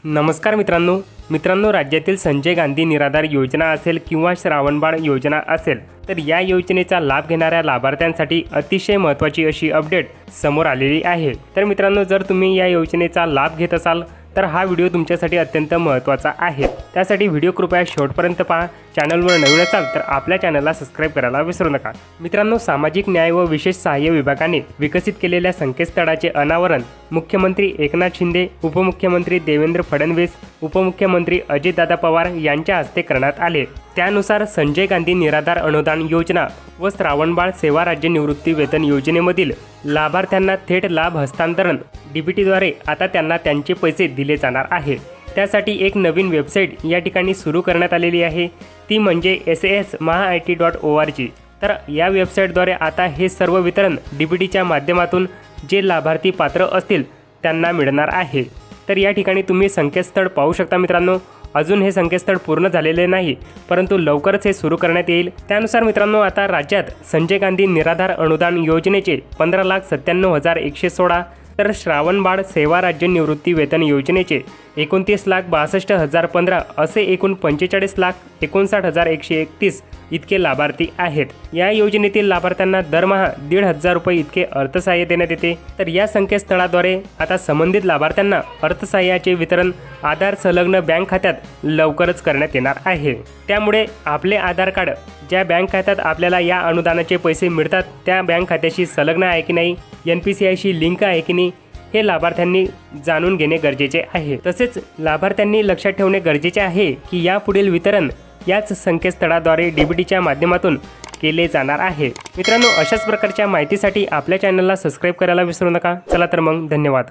नमस्कार मित्रांनो, राज्यातील संजय गांधी निराधार योजना असेल किंवा श्रावणबाळ योजना असेल तर या योजनेचा लाभ घेणाऱ्या लाभार्थ्यांसाठी अतिशय महत्त्वाची अशी अपडेट समोर आलेली आहे। तर मित्रांनो, जर तुम्ही या योजनेचा लाभ घेत असाल तर हा व्हिडिओ तुमच्यासाठी अत्यंत महत्त्वाचा आहे। त्यासाठी व्हिडिओ कृपया शेवटपर्यंत पहा। चॅनलवर नवीन असाल तर आपल्या चॅनलला सबस्क्राइब करायला विसरू नका। मित्रांनो, सामाजिक न्याय व विशेष सहाय्य विभागाने विकसित केलेल्या संकेतस्थळाचे अनावरण मुख्यमंत्री एकनाथ शिंदे, उपमुख्यमंत्री देवेंद्र फडणवीस, उपमुख्यमंत्री अजितदादा पवार यांच्या हस्ते करण्यात आले। त्यानुसार संजय गांधी निराधार अनुदान योजना व श्रावणबाळ सेवा राज्य निवृत्ती वेतन योजनेमधील लाभार्थ्यांना थेट लाभ हस्तांतरण डीबीटीद्वारे आता त्यांना त्यांचे पैसे दिले जाणार आहे। त्यासाठी एक नवीन वेबसाईट या ठिकाणी सुरू करण्यात आलेली आहे, ती म्हणजे sasmahit.org। तर या वेबसाईटद्वारे आता हे सर्व वितरण डीबीटीच्या माध्यमातून जे लाभार्थी पात्र असतील त्यांना मिळणार आहे। तर या ठिकाणी तुम्ही संकेतस्थळ पाहू शकता मित्रांनो। अजून हे संकेतस्थळ पूर्ण झालेले नाही, परंतु लवकरच हे सुरू करण्यात येईल। त्यानुसार मित्रांनो, आता राज्यात संजय गांधी निराधार अनुदान योजनेचे 15,97,116 तर श्रावणबाळ सेवा राज्य निवृत्ती वेतन योजनेचे 29,62,015 असे एकूण 45,59,131 इतके लाभार्थी आहेत। या योजनेतील लाभार्थ्यांना दरमहा 1,500 रुपये इतके अर्थसहाय्य देण्यात येते। तर या संकेतस्थळाद्वारे आता संबंधित लाभार्थ्यांना अर्थसहाय्याचे वितरण आधार संलग्न बँक खात्यात लवकरच करण्यात येणार आहे। त्यामुळे आपले आधार कार्ड ज्या बँक खात्यात आपल्याला या अनुदानाचे पैसे मिळतात त्या बँक खात्याशी संलग्न आहे की नाही, NPCIशी लिंक आहे की नाही, हे लाभार्थ्यांनी जाणून घेणे गरजेचे आहे। तसेच लाभार्थ्यांनी लक्षात ठेवणे गरजेचे आहे की यापुढील वितरण याच संकेतस्थळाद्वारे डीबीटीच्या माध्यमातून केले जाणार आहे। मित्रांनो, अशाच प्रकारच्या माहितीसाठी आपल्या चॅनलला सबस्क्राइब करायला विसरू नका। चला तर मग, धन्यवाद।